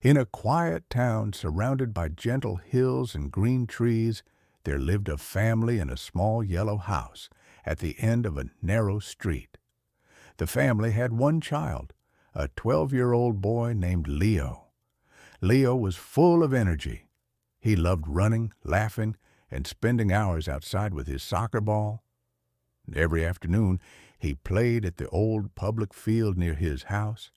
In a quiet town surrounded by gentle hills and green trees, there lived a family in a small yellow house at the end of a narrow street. The family had one child, a 12-year-old boy named Leo. Leo was full of energy. He loved running, laughing, and spending hours outside with his soccer ball. Every afternoon, he played at the old public field near his house,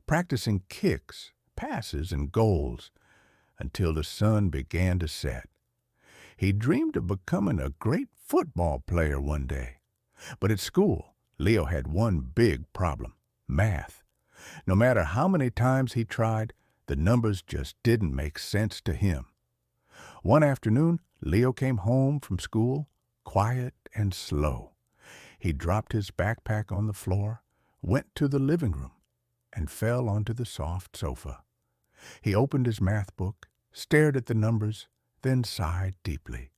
practicing kicks, passes, and goals until the sun began to set. He dreamed of becoming a great football player one day. But at school, Leo had one big problem: math. No matter how many times he tried, the numbers just didn't make sense to him. One afternoon, Leo came home from school, quiet and slow. He dropped his backpack on the floor, went to the living room, and fell onto the soft sofa. He opened his math book, stared at the numbers, then sighed deeply.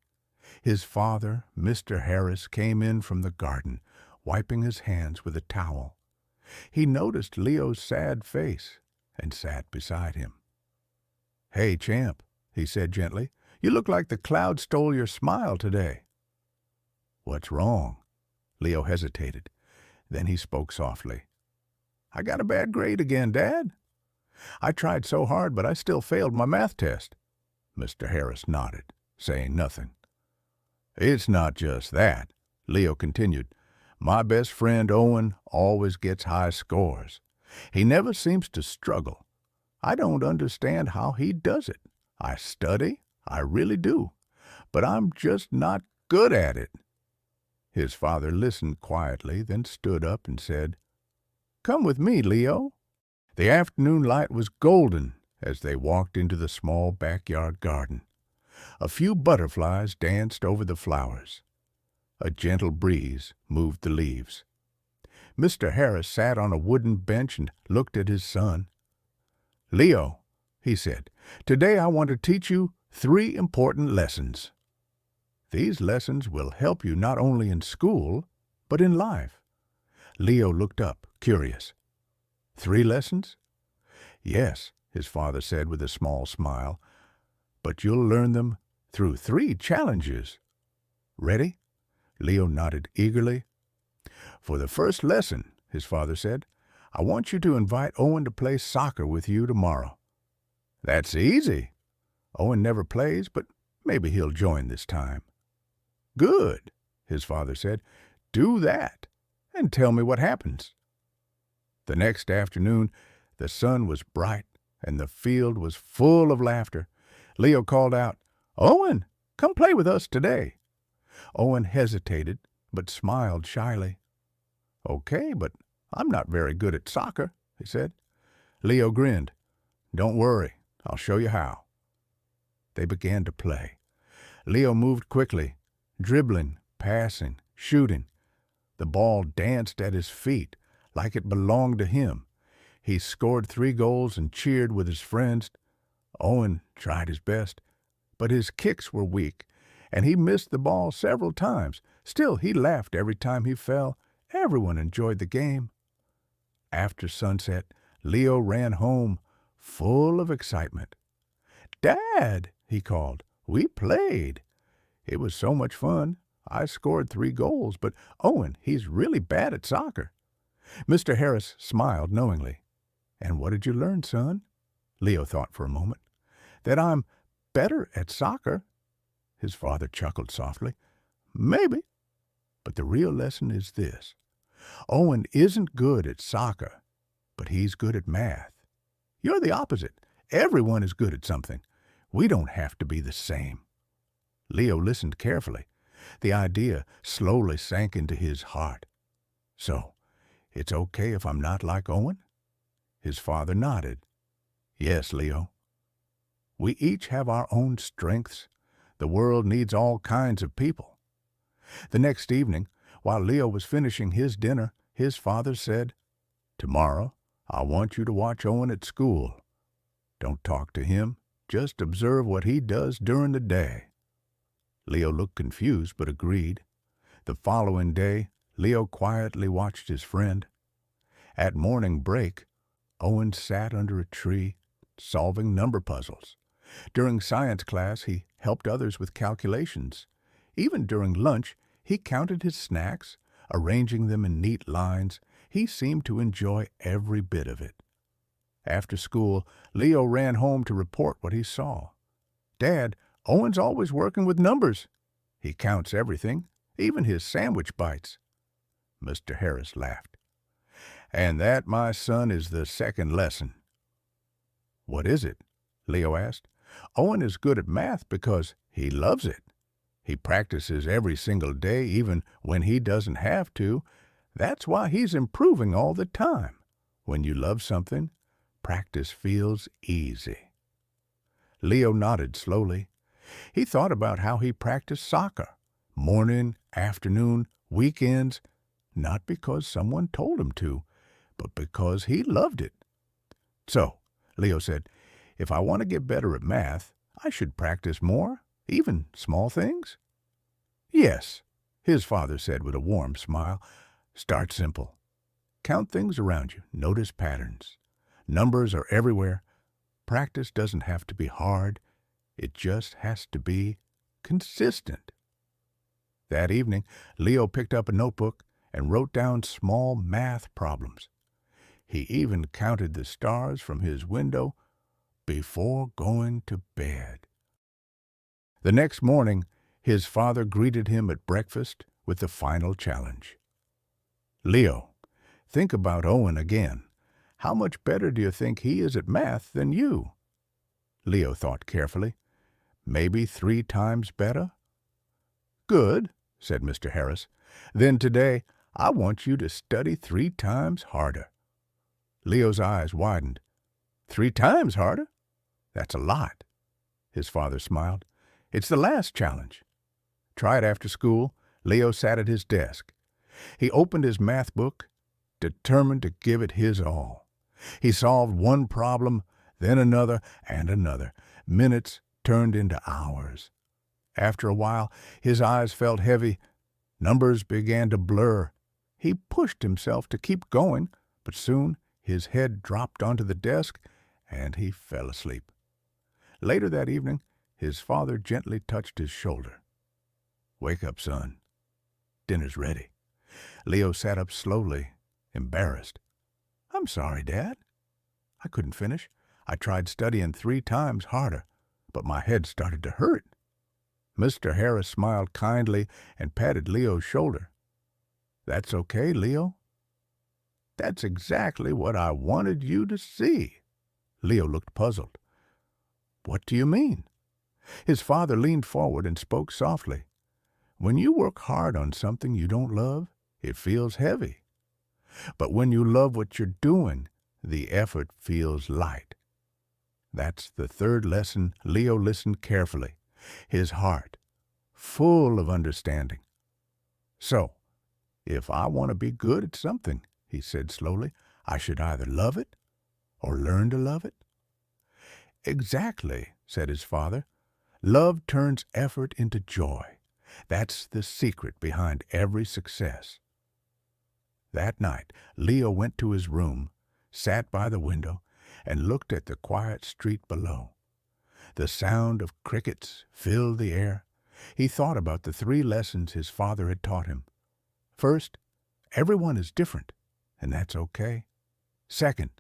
His father, Mr. Harris, came in from the garden, wiping his hands with a towel. He noticed Leo's sad face and sat beside him. "Hey, champ," he said gently, "you look like the cloud stole your smile today." "What's wrong?" Leo hesitated. Then he spoke softly. "I got a bad grade again, Dad. I tried so hard, but I still failed my math test." Mr. Harris nodded, saying nothing. "It's not just that," Leo continued. "My best friend Owen always gets high scores. He never seems to struggle. I don't understand how he does it. I study, I really do, but I'm just not good at it." His father listened quietly, then stood up and said, "Come with me, Leo." The afternoon light was golden as they walked into the small backyard garden. A few butterflies danced over the flowers. A gentle breeze moved the leaves. Mr. Harris sat on a wooden bench and looked at his son. "Leo," he said, "today I want to teach you 3 important lessons. These lessons will help you not only in school, but in life." Leo looked up, curious. "3 lessons?" "Yes," his father said with a small smile, "but you'll learn them through 3 challenges. Ready?" Leo nodded eagerly. "For the first lesson," his father said, "I want you to invite Owen to play soccer with you tomorrow." "That's easy. Owen never plays, but maybe he'll join this time." "Good," his father said. "Do that, and tell me what happens." The next afternoon, the sun was bright, and the field was full of laughter. Leo called out, "Owen, come play with us today." Owen hesitated, but smiled shyly. "Okay, but I'm not very good at soccer," he said. Leo grinned. "Don't worry, I'll show you how." They began to play. Leo moved quickly, dribbling, passing, shooting. The ball danced at his feet like it belonged to him. He scored 3 goals and cheered with his friends. Owen tried his best, but his kicks were weak, and he missed the ball several times. Still, he laughed every time he fell. Everyone enjoyed the game. After sunset, Leo ran home, full of excitement. "Dad," he called, "we played. It was so much fun. I scored 3 goals, but Owen, he's really bad at soccer." Mr. Harris smiled knowingly. "And what did you learn, son?" Leo thought for a moment. "That I'm better at soccer." His father chuckled softly. "Maybe. But the real lesson is this. Owen isn't good at soccer, but he's good at math. You're the opposite. Everyone is good at something. We don't have to be the same." Leo listened carefully. The idea slowly sank into his heart. "So, it's okay if I'm not like Owen?" His father nodded. "Yes, Leo. We each have our own strengths. The world needs all kinds of people." The next evening, while Leo was finishing his dinner, his father said, "Tomorrow, I want you to watch Owen at school. Don't talk to him. Just observe what he does during the day." Leo looked confused but agreed. The following day, Leo quietly watched his friend. At morning break, Owen sat under a tree, solving number puzzles. During science class, he helped others with calculations. Even during lunch, he counted his snacks, arranging them in neat lines. He seemed to enjoy every bit of it. After school, Leo ran home to report what he saw. "Dad, Owen's always working with numbers. He counts everything, even his sandwich bites." Mr. Harris laughed. "And that, my son, is the second lesson." "What is it?" Leo asked. "Owen is good at math because he loves it. He practices every single day, even when he doesn't have to. That's why he's improving all the time. When you love something, practice feels easy." Leo nodded slowly. He thought about how he practiced soccer, morning, afternoon, weekends, not because someone told him to, but because he loved it. "So," Leo said, "if I want to get better at math, I should practice more, even small things?" "Yes," his father said with a warm smile. "Start simple. Count things around you. Notice patterns. Numbers are everywhere. Practice doesn't have to be hard. It just has to be consistent." That evening, Leo picked up a notebook and wrote down small math problems. He even counted the stars from his window before going to bed. The next morning, his father greeted him at breakfast with the final challenge. "Leo, think about Owen again. How much better do you think he is at math than you?" Leo thought carefully. "Maybe 3 times better?" "Good," said Mr. Harris. "Then today I want you to study 3 times harder." Leo's eyes widened. 3 times harder? That's a lot." His father smiled. "It's the last challenge." Try it after school. Leo sat at his desk. He opened his math book, determined to give it his all. He solved one problem, then another and another. Minutes turned into hours. After a while, his eyes felt heavy. Numbers began to blur. He pushed himself to keep going, but soon his head dropped onto the desk and he fell asleep. Later that evening, his father gently touched his shoulder. "Wake up, son. Dinner's ready." Leo sat up slowly, embarrassed. "I'm sorry, Dad. I couldn't finish. I tried studying 3 times harder, but my head started to hurt." Mr. Harris smiled kindly and patted Leo's shoulder. "That's okay, Leo. That's exactly what I wanted you to see." Leo looked puzzled. "What do you mean?" His father leaned forward and spoke softly. "When you work hard on something you don't love, it feels heavy. But when you love what you're doing, the effort feels light." That's the third lesson. Leo listened carefully, his heart full of understanding. "So, if I want to be good at something," he said slowly, "I should either love it or learn to love it." "Exactly," said his father. "Love turns effort into joy. That's the secret behind every success." That night, Leo went to his room, sat by the window, and looked at the quiet street below. The sound of crickets filled the air. He thought about the 3 lessons his father had taught him. First, everyone is different, and that's okay. Second,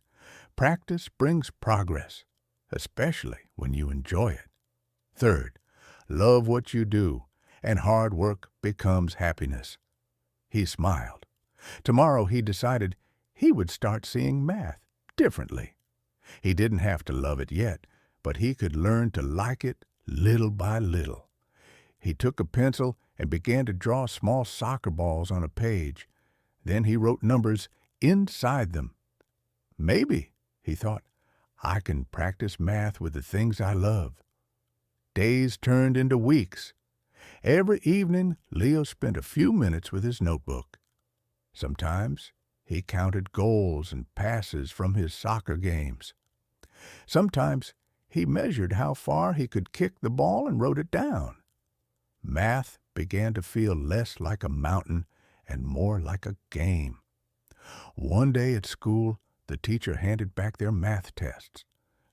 practice brings progress, especially when you enjoy it. Third, love what you do, and hard work becomes happiness. He smiled. Tomorrow he decided he would start seeing math differently. He didn't have to love it yet, but he could learn to like it little by little. He took a pencil and began to draw small soccer balls on a page. Then he wrote numbers inside them. "Maybe," he thought, "I can practice math with the things I love." Days turned into weeks. Every evening, Leo spent a few minutes with his notebook. Sometimes he counted goals and passes from his soccer games. Sometimes he measured how far he could kick the ball and wrote it down. Math began to feel less like a mountain and more like a game. One day at school, the teacher handed back their math tests.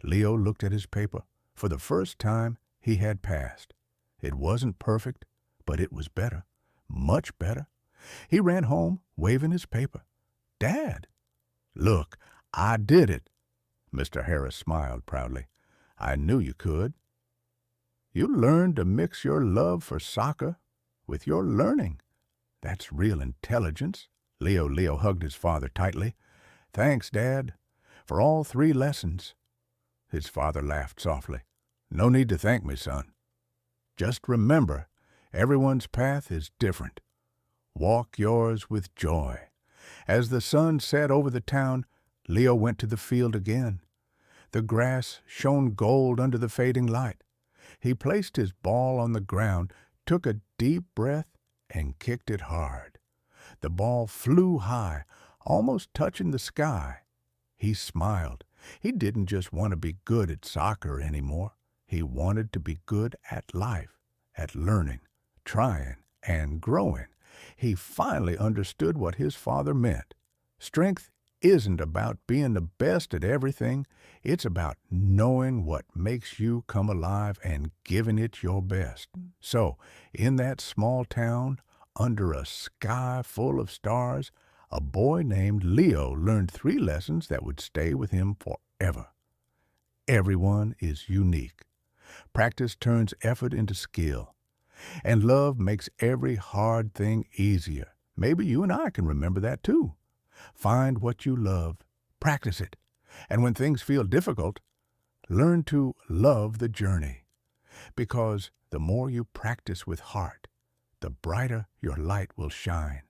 Leo looked at his paper. For the first time, he had passed. It wasn't perfect, but it was better. Much better. He ran home, waving his paper. "Dad, look, I did it." Mr. Harris smiled proudly. "I knew you could. You learned to mix your love for soccer with your learning. That's real intelligence." Leo hugged his father tightly. "Thanks, Dad, for all 3 lessons." His father laughed softly. "No need to thank me, son. Just remember, everyone's path is different. Walk yours with joy." As the sun set over the town, Leo went to the field again. The grass shone gold under the fading light. He placed his ball on the ground, took a deep breath, and kicked it hard. The ball flew high, almost touching the sky. He smiled. He didn't just want to be good at soccer anymore. He wanted to be good at life, at learning, trying, and growing. He finally understood what his father meant. Strength isn't about being the best at everything. It's about knowing what makes you come alive and giving it your best. So, in that small town, under a sky full of stars, a boy named Leo learned 3 lessons that would stay with him forever. Everyone is unique. Practice turns effort into skill. And love makes every hard thing easier. Maybe you and I can remember that too. Find what you love, practice it, and when things feel difficult, learn to love the journey. Because the more you practice with heart, the brighter your light will shine.